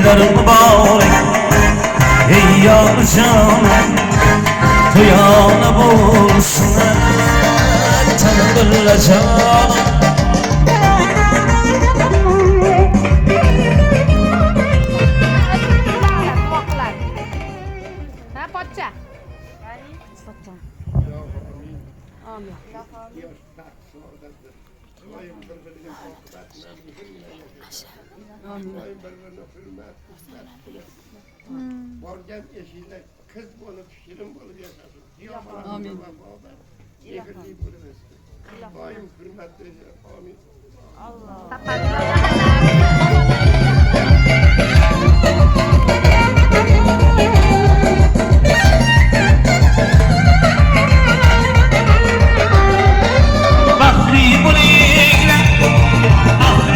toylarım mübarek. Ey yar canım toyanı bulsun tanrı canım. Pocha. Amin. Borgan eşiyle kız bulup şirin bulup yaşasın. Amin. Yehirli bulup. Daim hürmet veriyor. Amin.